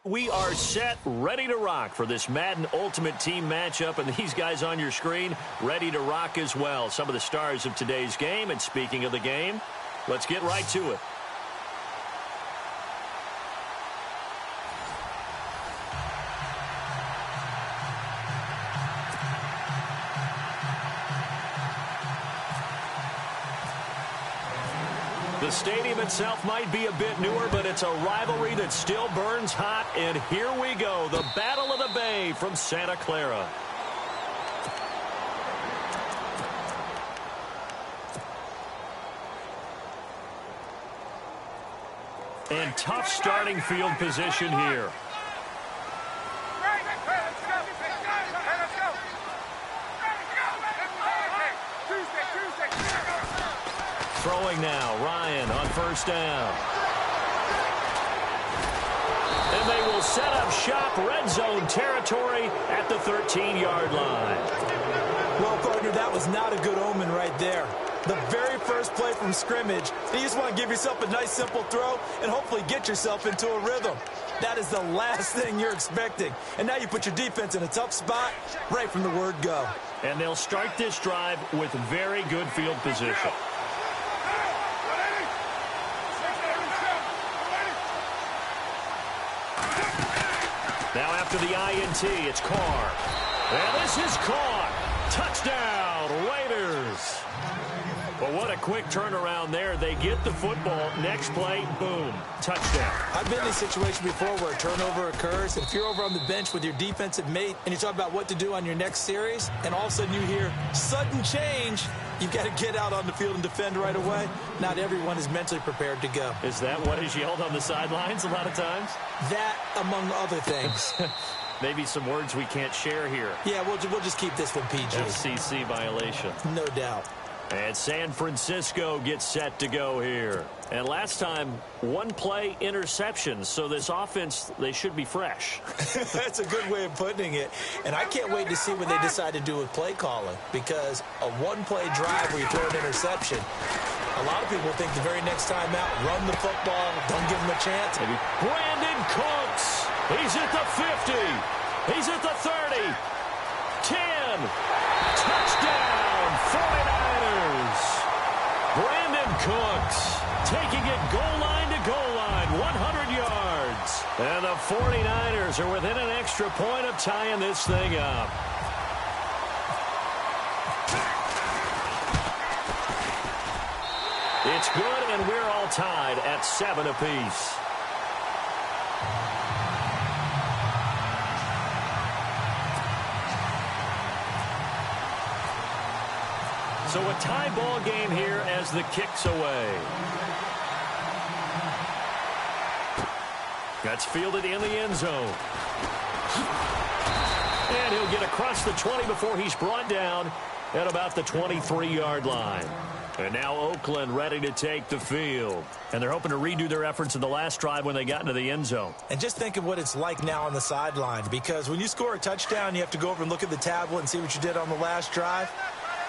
We are set, ready to rock for this Madden Ultimate Team matchup, and these guys on your screen ready to rock as well. Some of the stars of today's game, and speaking of the game, let's get right to it. The stadium itself might be a bit newer, but it's a rivalry that still burns hot. And here we go, the Battle of the Bay from Santa Clara. And tough starting field position here. Throwing now, Ryan on first down. And they will set up shop, red zone territory at the 13-yard line. Well, partner, that was not a good omen right there. The very first play from scrimmage, you just want to give yourself a nice, simple throw and hopefully get yourself into a rhythm. That is the last thing you're expecting. And now you put your defense in a tough spot right from the word go. And they'll start this drive with very good field position. Now after the INT, it's Carr. And this is caught. Touchdown, Raiders. But what a quick turnaround there. They get the football. Next play, boom, touchdown. I've been in a situation before where a turnover occurs. And if you're over on the bench with your defensive mate and you talk about what to do on your next series, and all of a sudden you hear sudden change, you've got to get out on the field and defend right away. Not everyone is mentally prepared to go. Is that what is yelled on the sidelines a lot of times? That, among other things. Maybe some words we can't share here. Yeah, we'll just keep this one PG. FCC violation. No doubt. And San Francisco gets set to go here. And last time, one-play interceptions. So this offense, they should be fresh. That's a good way of putting it. And I can't wait to see what they decide to do with play calling. Because a one-play drive where you throw an interception, a lot of people think the very next time out, run the football, don't give them a chance. Maybe. Brandon Cooks. He's at the 50. He's at the 30. 10. Touchdown, 49ers. Brandon Cooks taking it goal line to goal line, 100 yards. And the 49ers are within an extra point of tying this thing up. It's good, and we're all tied at 7 apiece. So a tie ball game here as the kick's away. That's fielded in the end zone. And he'll get across the 20 before he's brought down at about the 23-yard line. And now Oakland ready to take the field. And they're hoping to redo their efforts in the last drive when they got into the end zone. And just think of what it's like now on the sideline. Because when you score a touchdown, you have to go over and look at the tablet and see what you did on the last drive.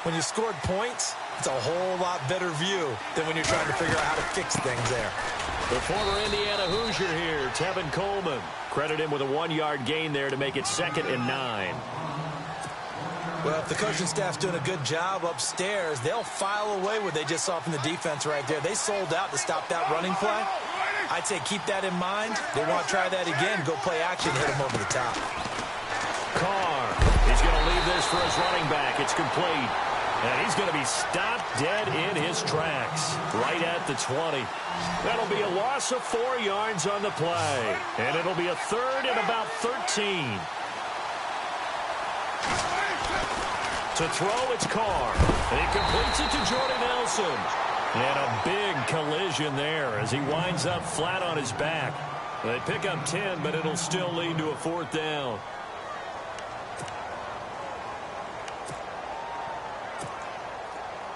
When you scored points, it's a whole lot better view than when you're trying to figure out how to fix things there. The former Indiana Hoosier here, Tevin Coleman. Credit him with a 1-yard gain there to make it 2nd and 9. Well, if the coaching staff's doing a good job upstairs, they'll file away what they just saw from the defense right there. They sold out to stop that running play. I'd say keep that in mind. They want to try that again, go play action, hit them over the top. Carr, he's going to leave this for his running back. It's complete. And he's going to be stopped dead in his tracks right at the 20. That'll be a loss of 4 yards on the play. And it'll be a 3rd and about 13. To throw, it's Carr. And he completes it to Jordan Nelson. And a big collision there as he winds up flat on his back. They pick up 10, but it'll still lead to a 4th down.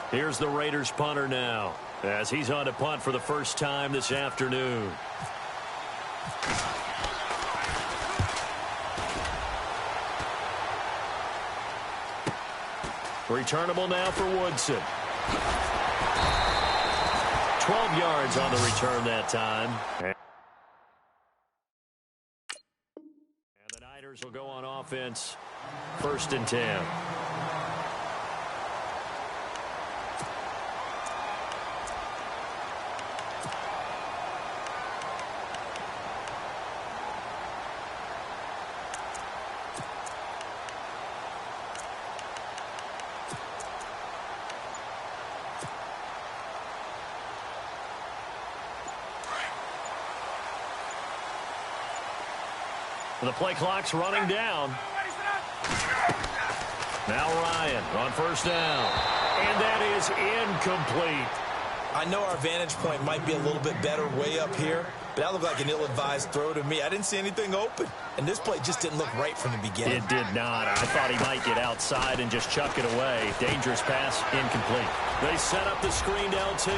Here's the Raiders punter now as he's on to punt for the first time this afternoon. Returnable now for Woodson. 12 yards on the return that time. Niners will go on offense. 1st and 10. The play clock's running down. Now Ryan on 1st down. And that is incomplete. I know our vantage point might be a little bit better way up here, but that looked like an ill-advised throw to me. I didn't see anything open, and this play just didn't look right from the beginning. It did not. I thought he might get outside and just chuck it away. Dangerous pass, incomplete. They set up the screened LT.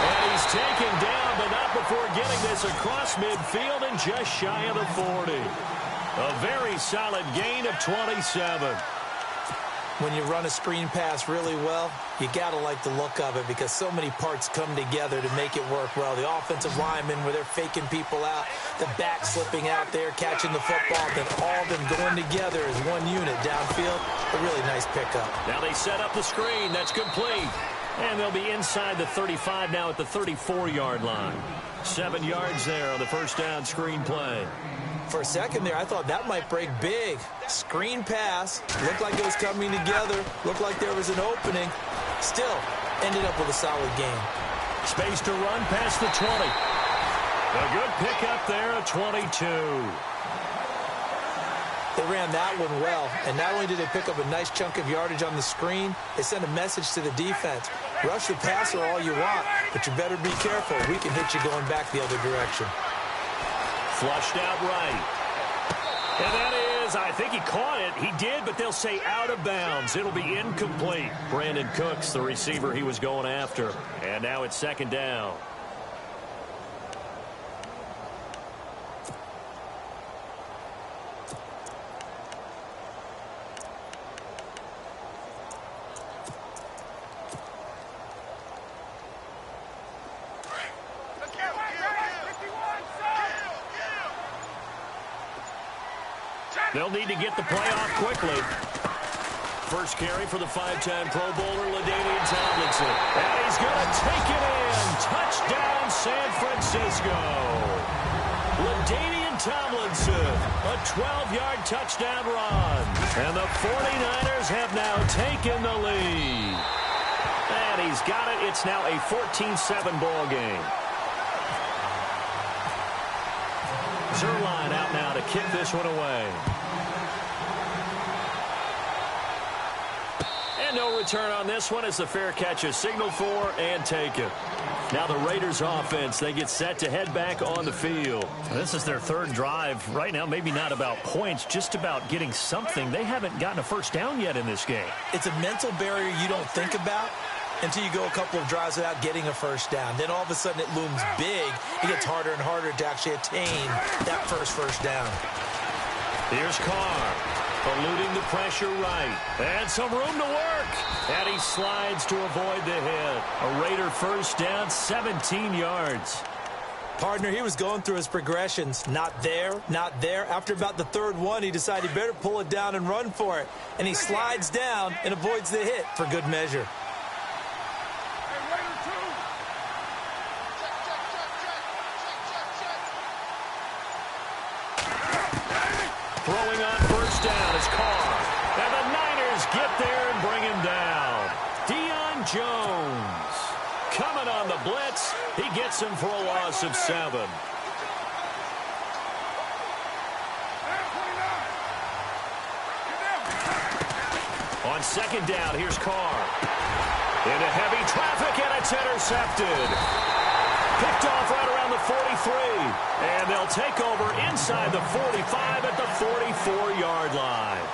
And he's taken down, but not before getting this across midfield and just shy of the 40. A very solid gain of 27. When you run a screen pass really well, you got to like the look of it because so many parts come together to make it work well. The offensive linemen, where they're faking people out, the back slipping out there, catching the football, then all of them going together as one unit downfield. A really nice pickup. Now they set up the screen. That's complete. And they'll be inside the 35 now at the 34-yard line. 7 yards there on the 1st down screen play. For a second there, I thought that might break big. Screen pass. Looked like it was coming together. Looked like there was an opening. Still, ended up with a solid game. Space to run past the 20. A good pickup there, a 22. They ran that one well, and not only did they pick up a nice chunk of yardage on the screen, they sent a message to the defense. Rush the passer all you want, but you better be careful. We can hit you going back the other direction. Flushed out right. And that is, I think he caught it. He did, but they'll say out of bounds. It'll be incomplete. Brandon Cooks, the receiver he was going after. And now it's 2nd down. They'll need to get the play off quickly. First carry for the 5-time Pro Bowler, LaDainian Tomlinson. And he's going to take it in. Touchdown, San Francisco. LaDainian Tomlinson, a 12-yard touchdown run. And the 49ers have now taken the lead. And he's got it. It's now a 14-7 ball game. Zerline out now to kick this one away. And no return on this one as the fair catch is signaled for and taken. Now the Raiders offense, they get set to head back on the field. This is their 3rd drive. Right now, maybe not about points, just about getting something. They haven't gotten a 1st down yet in this game. It's a mental barrier you don't think about until you go a couple of drives without getting a 1st down. Then all of a sudden it looms big. It gets harder and harder to actually attain that first down. Here's Carr, eluding the pressure right. And some room to work. And he slides to avoid the hit. A Raider 1st down, 17 yards. Partner, he was going through his progressions. Not there, not there. After about the 3rd one, he decided he better pull it down and run for it. And he slides down and avoids the hit for good measure. Throwing on 1st down is Carr. And the Niners get there and bring him down. Deion Jones coming on the blitz. He gets him for a loss of 7. On 2nd down, here's Carr. Into heavy traffic, and it's intercepted. Picked off right around the 43. And they'll take over inside the 45 at the 44-yard line.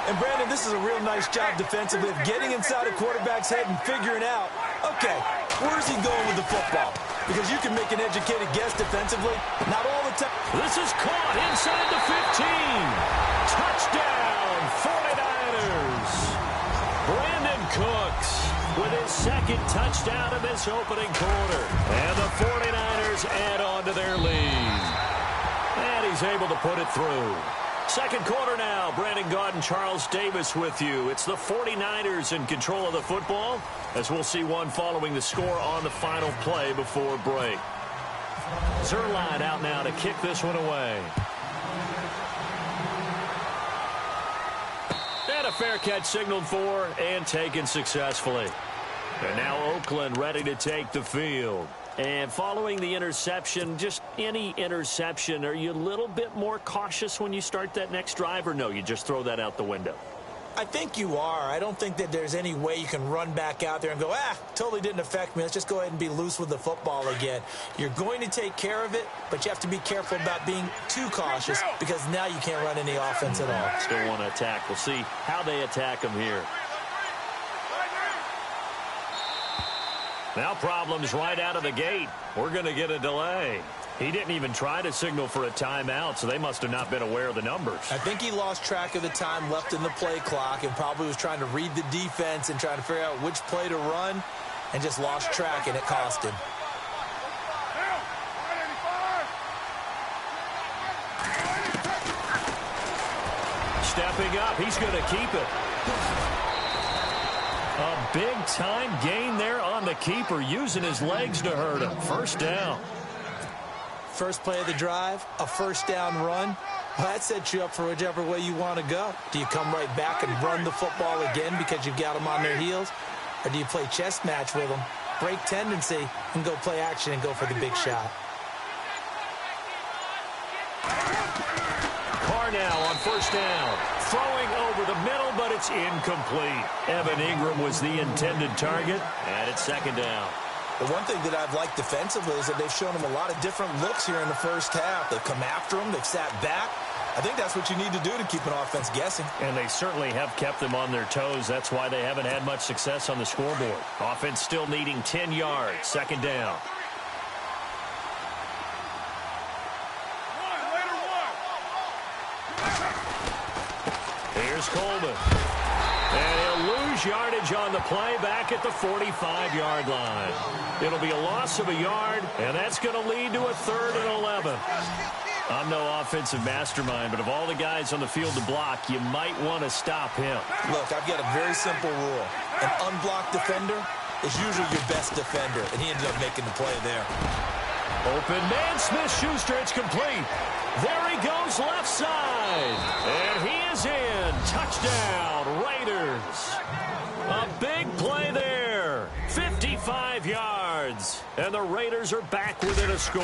And, Brandon, this is a real nice job defensively of getting inside a quarterback's head and figuring out, okay, where's he going with the football? Because you can make an educated guess defensively. Not all the time. This is caught inside the 15. Touchdown, 49ers. Brandon Cooks with his 2nd touchdown of this opening quarter. And the 49ers add on to their lead. And he's he's able to put it through. Second quarter now. Brandon Gaudin and Charles Davis with you. It's the 49ers in control of the football, as we'll see one following the score on the final play before break. Zerline out now to kick this one away. And a fair catch signaled for and taken successfully. And now Oakland ready to take the field. And following the interception, just any interception, are you a little bit more cautious when you start that next drive, or no, you just throw that out the window? I think you are. I don't think that there's any way you can run back out there and go, totally didn't affect me. Let's just go ahead and be loose with the football again. You're going to take care of it, but you have to be careful about being too cautious because now you can't run any offense at all. Still want to attack. We'll see how they attack them here. Now problems right out of the gate. We're going to get a delay. He didn't even try to signal for a timeout, so they must have not been aware of the numbers. I think he lost track of the time left in the play clock and probably was trying to read the defense and trying to figure out which play to run and just lost track, and it cost him. Stepping up, he's going to keep it. A big-time gain there on the keeper, using his legs to hurt him. First down. First play of the drive, a first down run. Well, that sets you up for whichever way you want to go. Do you come right back and run the football again because you've got them on their heels? Or do you play chess match with them, break tendency, and go play action and go for the big shot? Carr now on first down. Throwing over the middle, but it's incomplete. Evan Ingram was the intended target, and it's second down. The one thing that I've liked defensively is that they've shown him a lot of different looks here in the first half. They've come after him. They've sat back. I think that's what you need to do to keep an offense guessing. And they certainly have kept them on their toes. That's why they haven't had much success on the scoreboard. Offense still needing 10 yards. Second down. Here's Coleman. And he'll lose yardage on the play back at the 45-yard line. It'll be a loss of a yard, and that's going to lead to a 3rd and 11. I'm no offensive mastermind, but of all the guys on the field to block, you might want to stop him. Look, I've got a very simple rule. An unblocked defender is usually your best defender, and he ended up making the play there. Open man, Smith-Schuster, it's complete. There he goes left side. And he is in. Touchdown, Raiders. A big play there. 55 yards. And the Raiders are back within a score.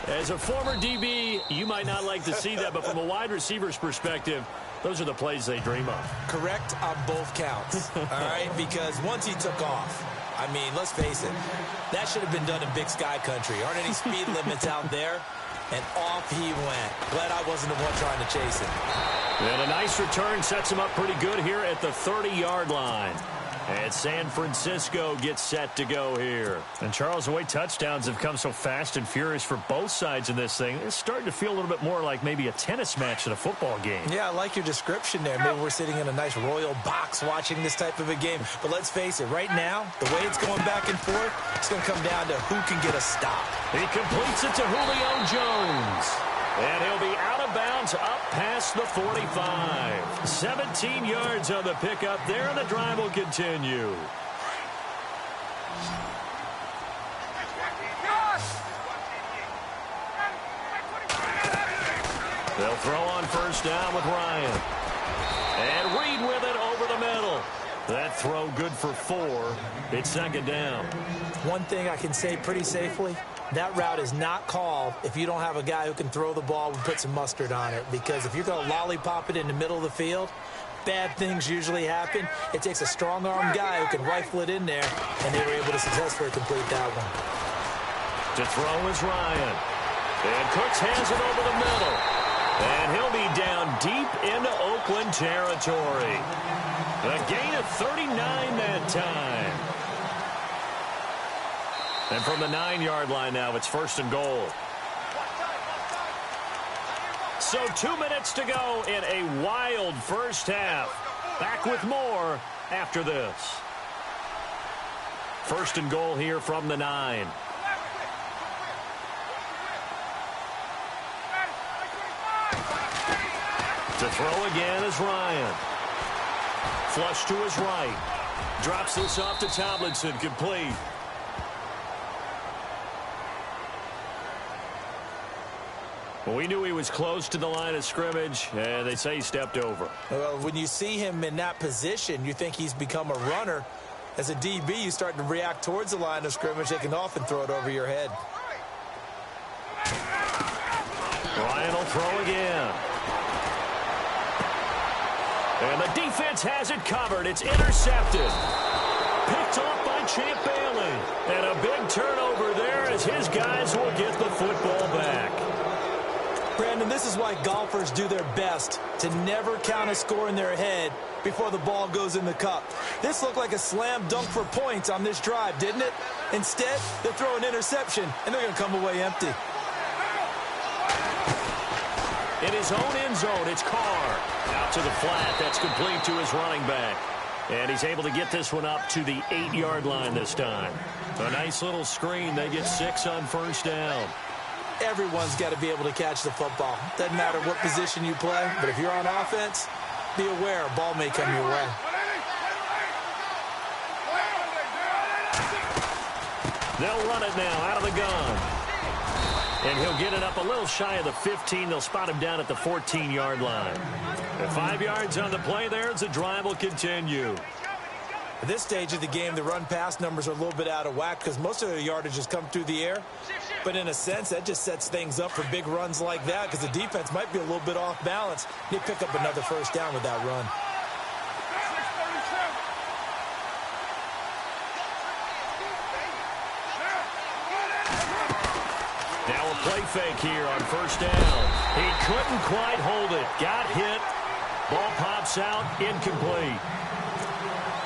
As a former DB, you might not like to see that, but from a wide receiver's perspective, those are the plays they dream of. Correct on both counts, all right? Because once he took off, I mean, let's face it, that should have been done in Big Sky Country. Aren't any speed limits out there? And off he went. Glad I wasn't the one trying to chase him. And a nice return sets him up pretty good here at the 30-yard line. And San Francisco gets set to go here. And, Charles, the way touchdowns have come so fast and furious for both sides in this thing, it's starting to feel a little bit more like maybe a tennis match at a football game. Yeah, I like your description there. Maybe we're sitting in a nice royal box watching this type of a game. But let's face it, right now, the way it's going back and forth, it's going to come down to who can get a stop. He completes it to Julio Jones. And he'll be out of bounds up past the 45. 17 yards on the pickup there, and the drive will continue. They'll throw on first down with Ryan. And Reed with it over the middle. That throw good for 4. It's second down. One thing I can say pretty safely, that route is not called if you don't have a guy who can throw the ball and put some mustard on it. Because if you're going to lollipop it in the middle of the field, bad things usually happen. It takes a strong-arm guy who can rifle it in there, and they were able to successfully complete that one. To throw is Ryan. And Cooks hands it over the middle. And he'll be down deep into Oakland territory. A gain of 39 that time. And from the 9-yard line now, it's first and goal. So 2 minutes to go in a wild first half. Back with more after this. First and goal here from the 9. To throw again is Ryan. Flush to his right. Drops this off to Tomlinson. Complete. Well, we knew he was close to the line of scrimmage, and they say he stepped over. Well, when you see him in that position, you think he's become a runner. As a DB, you start to react towards the line of scrimmage. They can often throw it over your head. Ryan will throw again. And the defense has it covered. It's intercepted. Picked off by Champ Bailey. And a big turnover there as his guys will get the football back. Brandon, this is why golfers do their best to never count a score in their head before the ball goes in the cup. This looked like a slam dunk for points on this drive, didn't it? Instead, they throw an interception, and they're going to come away empty. In his own end zone, it's Carr. Out to the flat. That's complete to his running back. And he's able to get this one up to the 8-yard line this time. A nice little screen. They get 6 on first down. Everyone's got to be able to catch the football. Doesn't matter what position you play, but if you're on offense, be aware a ball may come your way. They'll run it now out of the gun. And he'll get it up a little shy of the 15. They'll spot him down at the 14-yard line. And 5 yards on the play there as the drive will continue. At this stage of the game, the run-pass numbers are a little bit out of whack because most of the yardage has come through the air. But in a sense, that just sets things up for big runs like that because the defense might be a little bit off balance. They pick up another first down with that run. Now a play fake here on first down. He couldn't quite hold it. Got hit. Ball pops out. Incomplete.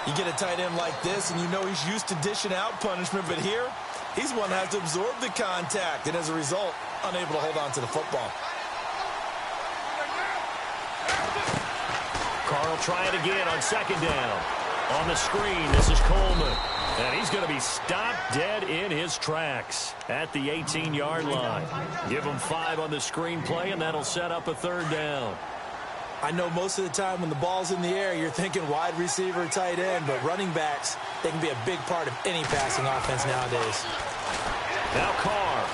You get a tight end like this, and you know he's used to dishing out punishment, but here, he's one that has to absorb the contact, and as a result, unable to hold on to the football. Carr will try it again on second down. On the screen, this is Coleman. And he's going to be stopped dead in his tracks at the 18-yard line. Give him 5 on the screen play, and that'll set up a third down. I know most of the time when the ball's in the air, you're thinking wide receiver, tight end, but running backs, they can be a big part of any passing offense nowadays. Now Carr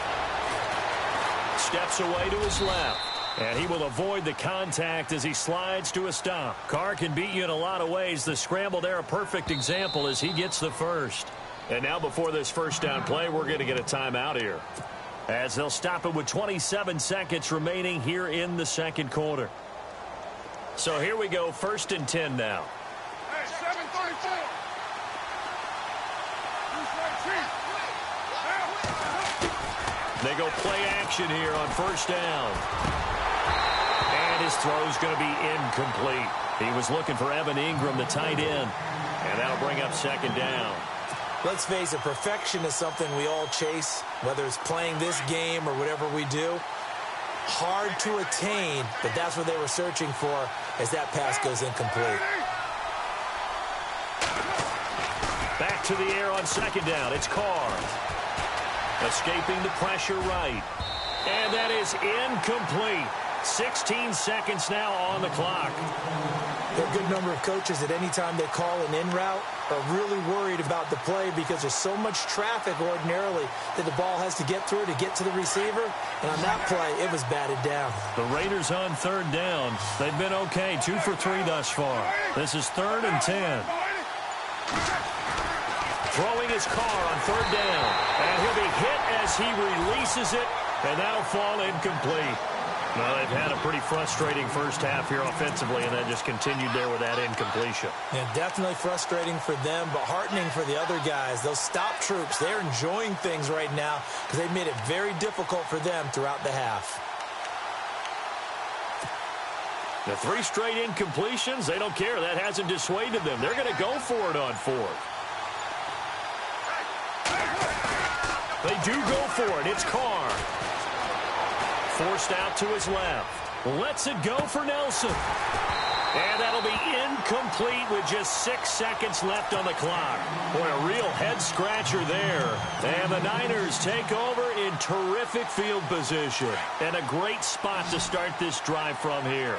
steps away to his left, and he will avoid the contact as he slides to a stop. Carr can beat you in a lot of ways. The scramble there, a perfect example as he gets the first. And now before this first down play, we're going to get a timeout here, as they'll stop it with 27 seconds remaining here in the second quarter. So here we go, 1st and 10 now. Hey, 7:34. They go play action here on first down. And his throw's going to be incomplete. He was looking for Evan Ingram, the tight end. And that'll bring up second down. Let's face it, perfection is something we all chase, whether it's playing this game or whatever we do. Hard to attain, but that's what they were searching for as that pass goes incomplete. Back to the air on second down. It's Carr. Escaping the pressure right. And that is incomplete. 16 seconds now on the clock. There are a good number of coaches at any time they call an in route are really worried about the play because there's so much traffic ordinarily that the ball has to get through to get to the receiver. And on that play, it was batted down. The Raiders on third down. They've been okay, 2 for 3 thus far. This is 3rd and 10. Throwing his Carr on third down. And he'll be hit as he releases it. And that'll fall incomplete. Well, they've had a pretty frustrating first half here offensively, and then just continued there with that incompletion. Yeah, definitely frustrating for them, but heartening for the other guys. Those stop troops, they're enjoying things right now because they made it very difficult for them throughout the half. The 3 straight incompletions, they don't care. That hasn't dissuaded them. They're going to go for it on 4th. They do go for it. It's Carr. Forced out to his left. Lets it go for Nelson. And that'll be incomplete with just 6 seconds left on the clock. Boy, a real head-scratcher there. And the Niners take over in terrific field position. And a great spot to start this drive from here.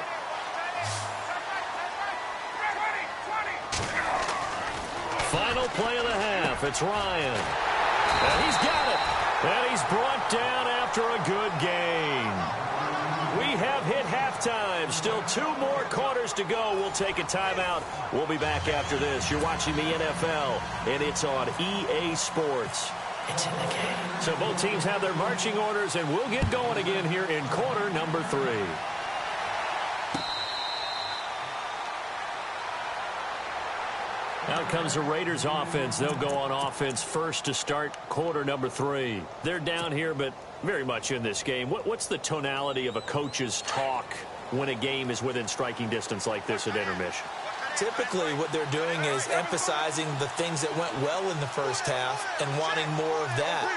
Final play of the half. It's Ryan. And he's got it. And he's brought down after a good game. We have hit halftime. Still 2 more quarters to go. We'll take a timeout. We'll be back after this. You're watching the NFL, and it's on EA Sports. It's in the game. So both teams have their marching orders, and we'll get going again here in quarter number 3. Out comes the Raiders offense. They'll go on offense first to start quarter number 3. They're down here, but very much in this game. What's the tonality of a coach's talk when a game is within striking distance like this at intermission? Typically, what they're doing is emphasizing the things that went well in the first half and wanting more of that.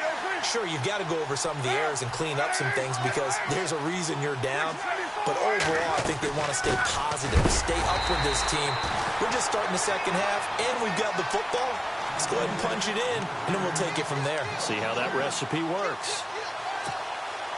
Sure, you've got to go over some of the errors and clean up some things because there's a reason you're down. But overall, I think they want to stay positive, stay up with this team. We're just starting the second half, and we've got the football. Let's go ahead and punch it in, and then we'll take it from there. See how that recipe works.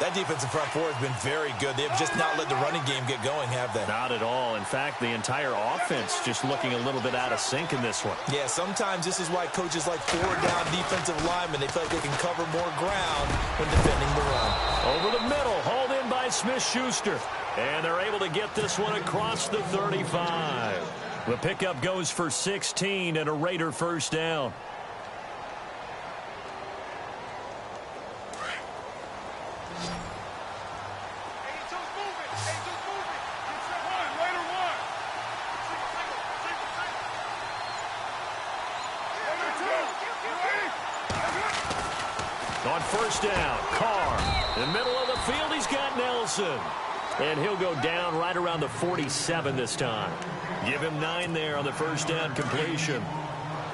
That defensive front four has been very good. They have just not let the running game get going, have they? Not at all. In fact, the entire offense just looking a little bit out of sync in this one. Yeah, sometimes this is why coaches like 4-down defensive linemen, they feel like they can cover more ground when defending the run. Over the middle, hauled in by Smith-Schuster. And they're able to get this one across the 35. The pickup goes for 16 and a Raider first down. On first down, Carr. In the middle of the field, he's got Nelson. And he'll go down right around the 47 this time. Give him 9 there on the first down completion.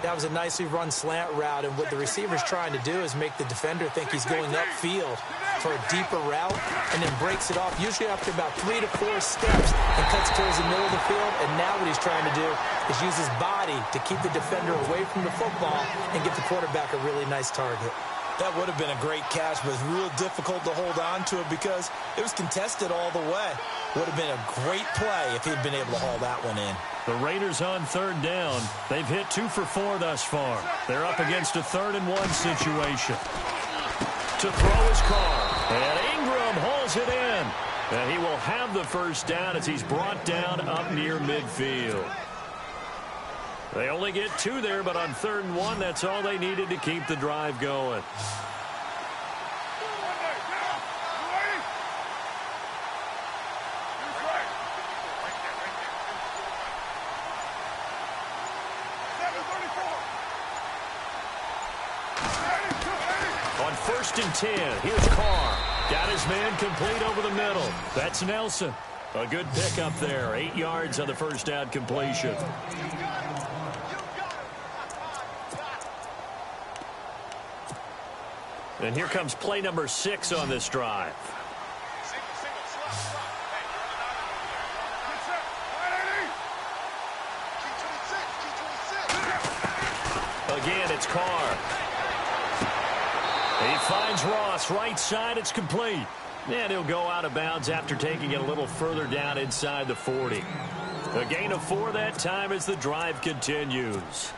That was a nicely run slant route, and what the receiver's trying to do is make the defender think he's going upfield for a deeper route, and then breaks it off, usually after about 3 to 4 steps, and cuts towards the middle of the field. And now what he's trying to do is use his body to keep the defender away from the football and give the quarterback a really nice target. That would have been a great catch, but it's real difficult to hold on to it because it was contested all the way. Would have been a great play if he'd been able to haul that one in. The Raiders on third down. They've hit 2 for 4 thus far. They're up against a 3rd and 1 situation. To throw his Carr. And Ingram hauls it in. And he will have the first down as he's brought down up near midfield. They only get 2 there, but on 3rd and 1, that's all they needed to keep the drive going. On 1st and 10, here's Carr. Got his man complete over the middle. That's Nelson. A good pickup there. 8 yards on the first down completion. And here comes play number 6 on this drive. Again, it's Carr. He finds Ross. Right side, it's complete. And he'll go out of bounds after taking it a little further down inside the 40. A gain of 4 that time as the drive continues.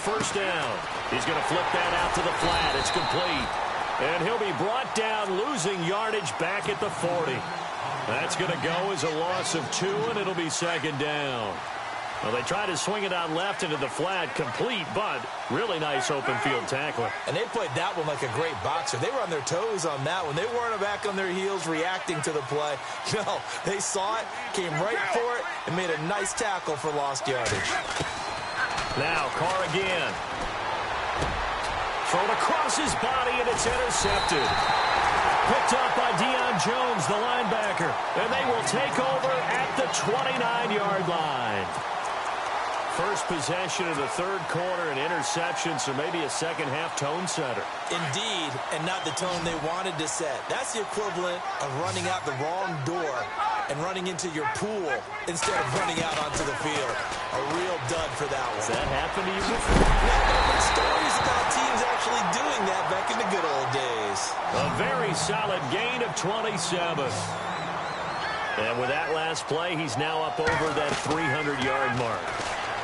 First down. He's going to flip that out to the flat. It's complete. And he'll be brought down, losing yardage back at the 40. That's going to go as a loss of 2, and it'll be 2nd down. Well, they try to swing it out left into the flat, complete, but really nice open field tackling. And they played that one like a great boxer. They were on their toes on that one. They weren't back on their heels reacting to the play. No, they saw it, came right for it, and made a nice tackle for lost yardage. Now, Carr again. Thrown across his body, and it's intercepted. Picked up by Deion Jones, the linebacker. And they will take over at the 29-yard line. First possession of the third quarter, an interception, so maybe a second-half tone setter. Indeed, and not the tone they wanted to set. That's the equivalent of running out the wrong door and running into your pool instead of running out onto the field. A real dud for that one. Has that happened to you before? No, but I've heard stories about teams actually doing that back in the good old days. A very solid gain of 27. And with that last play, he's now up over that 300-yard mark.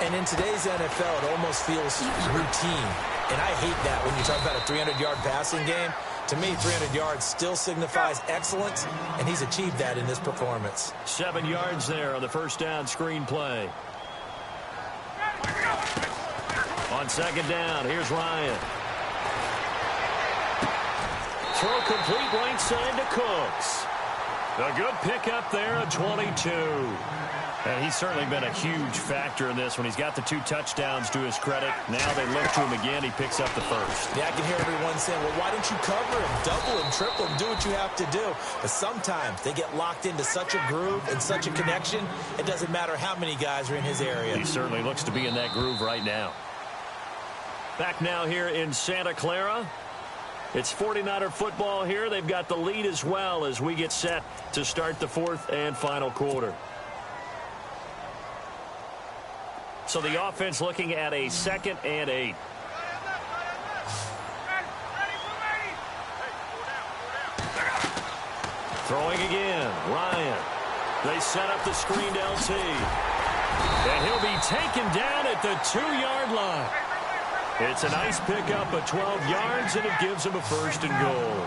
And in today's NFL, it almost feels routine. And I hate that when you talk about a 300-yard passing game. To me, 300 yards still signifies excellence, and he's achieved that in this performance. 7 yards there on the first down screen play. On second down, here's Ryan. Throw complete right side to Cooks. A good pickup there at 22. And he's certainly been a huge factor in this when he's got the 2 touchdowns to his credit. Now they look to him again. He picks up the first. Yeah, I can hear everyone saying, well, why don't you cover him, double him, triple him, do what you have to do. But sometimes they get locked into such a groove and such a connection, it doesn't matter how many guys are in his area. He certainly looks to be in that groove right now. Back now here in Santa Clara. It's 49er football here. They've got the lead as well as we get set to start the fourth and final quarter. So the offense looking at a 2nd and 8. Throwing again. Ryan. They set up the screened LT. And he'll be taken down at the 2-yard line. It's a nice pickup of 12 yards, and it gives him a first and goal.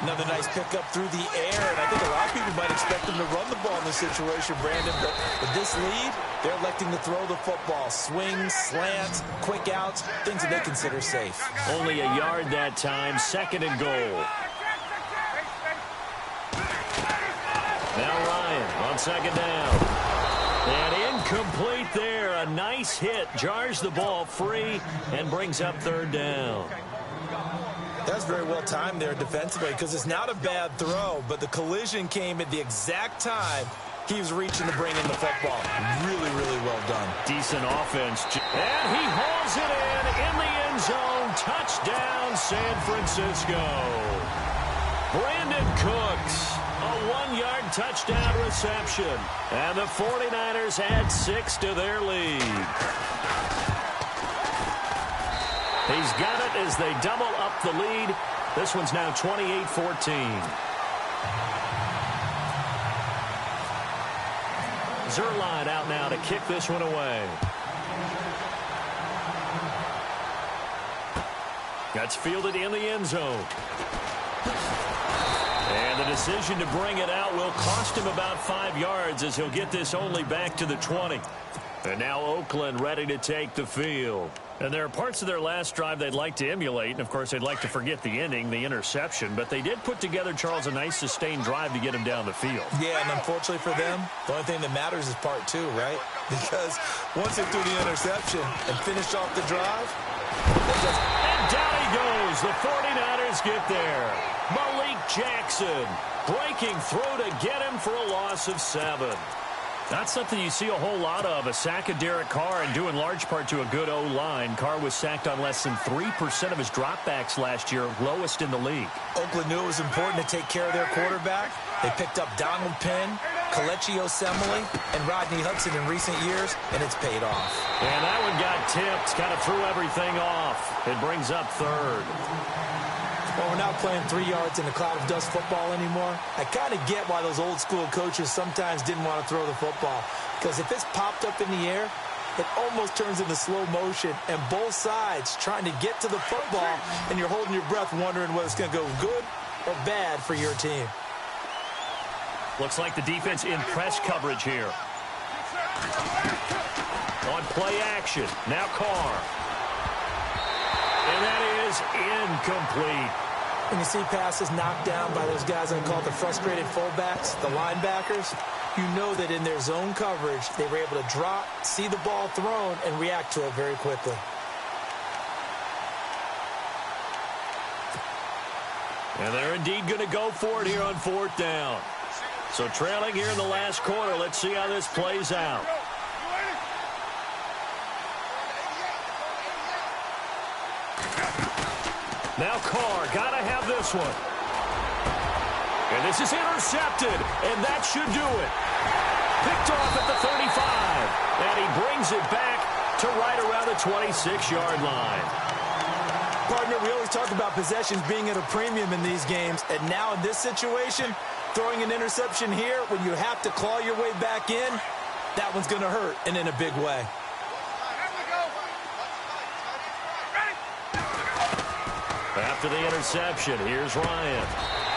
Another nice pickup through the air, and I think a lot of people might expect him to run the ball in this situation, Brandon, but with this lead, they're electing to throw the football. Swings, slants, quick outs, things that they consider safe. Only a yard that time, 2nd and goal. Now Ryan on second down. And incomplete there. A nice hit. Jars the ball free and brings up 3rd down. That's very well timed there defensively because it's not a bad throw, but the collision came at the exact time he was reaching to bring in the football. Really, really well done. Decent offense. And he hauls it in the end zone. Touchdown, San Francisco. Brandon Cooks. A 1-yard touchdown reception. And the 49ers add 6 to their lead. He's got it as they double up the lead. This one's now 28-14. Zerline out now to kick this one away. That's fielded in the end zone. And the decision to bring it out will cost him about 5 yards as he'll get this only back to the 20. And now Oakland ready to take the field. And there are parts of their last drive they'd like to emulate. And, of course, they'd like to forget the ending, the interception. But they did put together, Charles, a nice sustained drive to get him down the field. Yeah, and unfortunately for them, the only thing that matters is part 2, right? Because once they threw the interception and finished off the drive, and down he goes. The 49ers get there. Malik Jackson breaking through to get him for a loss of 7. Not something you see a whole lot of. A sack of Derek Carr, and due in large part to a good O-line. Carr was sacked on less than 3% of his dropbacks last year, lowest in the league. Oakland knew it was important to take care of their quarterback. They picked up Donald Penn, Kelechi Osemele, and Rodney Hudson in recent years, and it's paid off. And that one got tipped, kind of threw everything off. It brings up 3rd. Well, we're not playing 3 yards in a cloud of dust football anymore. I kind of get why those old school coaches sometimes didn't want to throw the football. Because if it's popped up in the air, it almost turns into slow motion. And both sides trying to get to the football, and you're holding your breath wondering whether it's going to go good or bad for your team. Looks like the defense in press coverage here. On play action. Now Carr. And that is incomplete. When you see passes knocked down by those guys I call the frustrated fullbacks, the linebackers, you know that in their zone coverage, they were able to drop, see the ball thrown, and react to it very quickly. And they're indeed going to go for it here on 4th down. So trailing here in the last quarter, let's see how this plays out. Now Carr, gotta have this one. And this is intercepted, and that should do it. Picked off at the 35, and he brings it back to right around the 26-yard line. Partner, we always talk about possessions being at a premium in these games, and now in this situation, throwing an interception here when you have to claw your way back in, that one's going to hurt, and in a big way. After the interception, here's Ryan.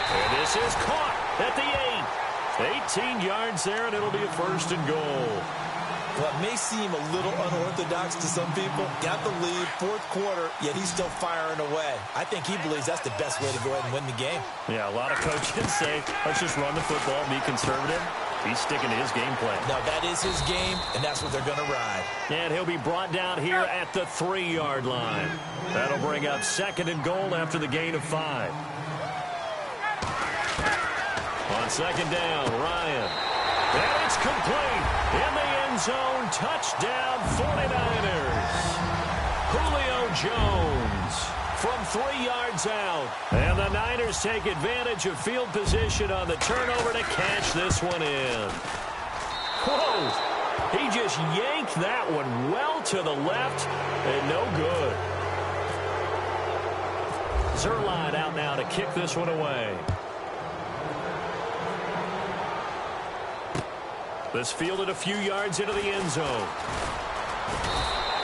And this is caught at the 8. 18 yards there, and it'll be a 1st and goal. What may seem a little unorthodox to some people, got the lead, 4th quarter, yet he's still firing away. I think he believes that's the best way to go ahead and win the game. Yeah, a lot of coaches say, let's just run the football, be conservative. He's sticking to his game plan. No, that is his game, and that's what they're going to ride. And he'll be brought down here at the 3-yard line. That'll bring up 2nd and goal after the gain of 5. On 2nd down, Ryan. And it's complete. In the end zone, touchdown 49ers. Julio Jones from 3 yards out. And the Niners take advantage of field position on the turnover to catch this one in. Whoa! He just yanked that one well to the left and no good. Zerline out now to kick this one away. This fielded a few yards into the end zone.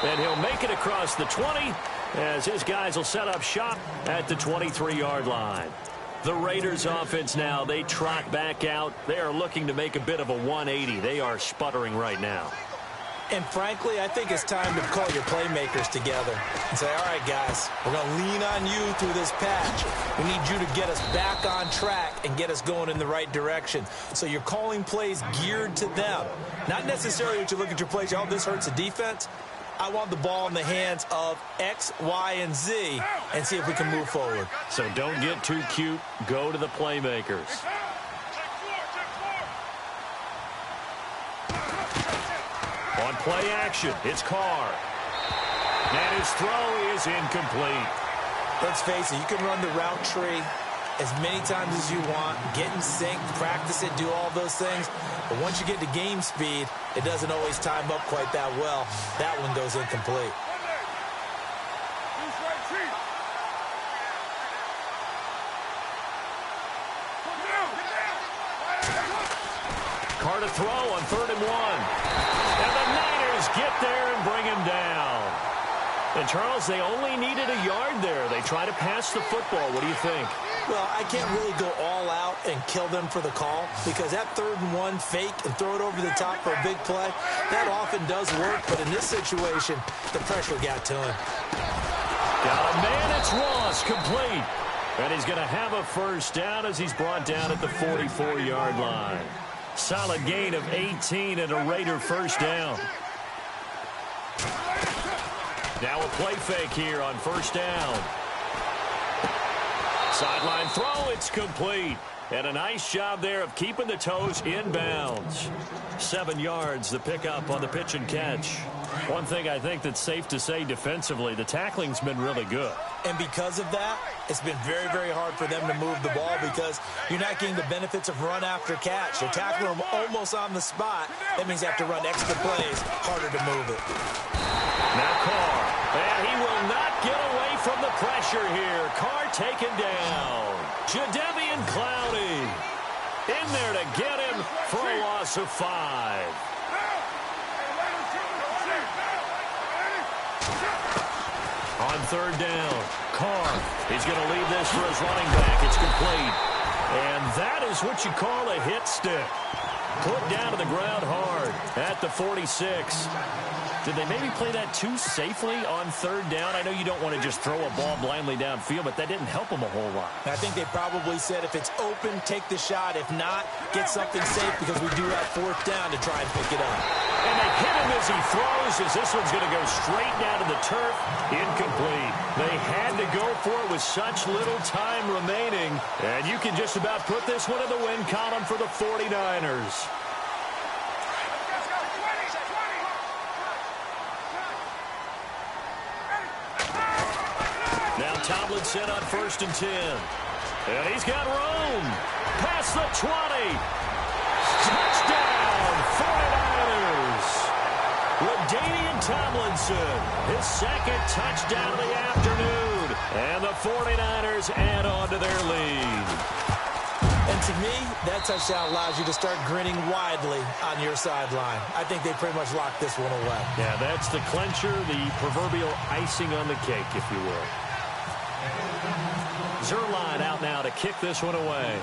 And he'll make it across the 20 as his guys will set up shop at the 23-yard line. The Raiders offense now, they trot back out. They are looking to make a bit of a 180. They are sputtering right now. And frankly, I think it's time to call your playmakers together and say, all right, guys, we're going to lean on you through this patch. We need you to get us back on track and get us going in the right direction. So you're calling plays geared to them. Not necessarily that you look at your plays, oh, this hurts the defense. I want the ball in the hands of X, Y, and Z and see if we can move forward. So don't get too cute. Go to the playmakers. On play action, it's Carr. And his throw is incomplete. Let's face it, you can run the route tree as many times as you want, get in sync, practice it, do all those things. But once you get to game speed, it doesn't always time up quite that well. That one goes incomplete. Carr to throw on 3rd and 1. And the Niners get there and bring him down. And, Charles, they only needed a yard there. They try to pass the football. What do you think? Well, I can't really go all out and kill them for the call because that 3rd and 1 fake and throw it over the top for a big play, that often does work. But in this situation, the pressure got to him. Got a man. It's Ross, complete. And he's going to have a 1st down as he's brought down at the 44-yard line. Solid gain of 18 and a Raider 1st down. Now a play fake here on 1st down. Sideline throw, it's complete. And a nice job there of keeping the toes inbounds. 7 yards, the pickup on the pitch and catch. One thing I think that's safe to say defensively, the tackling's been really good. And because of that, it's been very, very hard for them to move the ball because you're not getting the benefits of run after catch. They're tackling them almost on the spot. That means they have to run extra plays, harder to move it. Now Carr, and he will not get away from the pressure here. Carr taken down. Jadeveon Clowney in there to get him for a loss of 5. On 3rd down, Carr, he's going to leave this for his running back. It's complete. And that is what you call a hit stick. Put down to the ground hard at the 46. Did they maybe play that too safely on 3rd down? I know you don't want to just throw a ball blindly downfield, but that didn't help them a whole lot. I think they probably said if it's open, take the shot. If not, get something safe because we do have 4th down to try and pick it up. And they hit him as he throws as this one's going to go straight down to the turf. Incomplete. They had to go for it with such little time remaining. And you can just about put this one in the win column for the 49ers. Tomlin set on 1st and 10. And he's got room. Past the 20. Touchdown, 49ers. LaDainian Tomlinson, his second touchdown of the afternoon. And the 49ers add on to their lead. And to me, that touchdown allows you to start grinning widely on your sideline. I think they pretty much locked this one away. Yeah, that's the clincher, the proverbial icing on the cake, if you will. Zerline out now to kick this one away.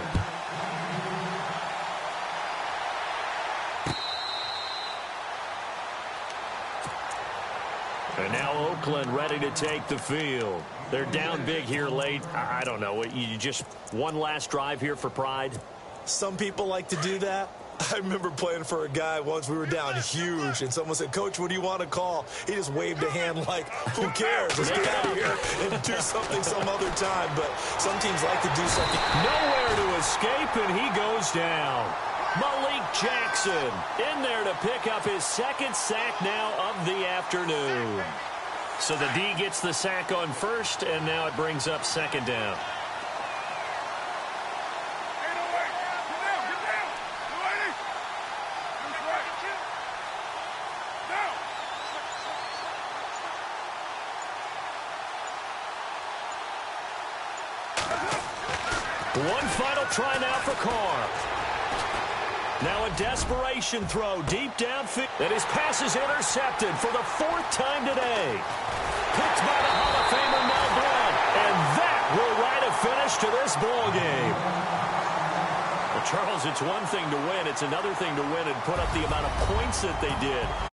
And now Oakland ready to take the field. They're down big here late. I don't know. You just one last drive here for pride? Some people like to do that. I remember playing for a guy once. We were down huge, and someone said, "Coach, what do you want to call?" He just waved a hand like, who cares? Let's get out of here and do something some other time. But some teams like to do something. Nowhere to escape, and he goes down. Malik Jackson in there to pick up his second sack now of the afternoon. So the D gets the sack on first, and now it brings up second down. One final try now for Carr. Now a desperation throw deep downfield. And his pass is intercepted for the 4th time today. Picked by the Hall of Famer Mel Blount. And that will write a finish to this ball game. Well, Charles, it's one thing to win. It's another thing to win and put up the amount of points that they did.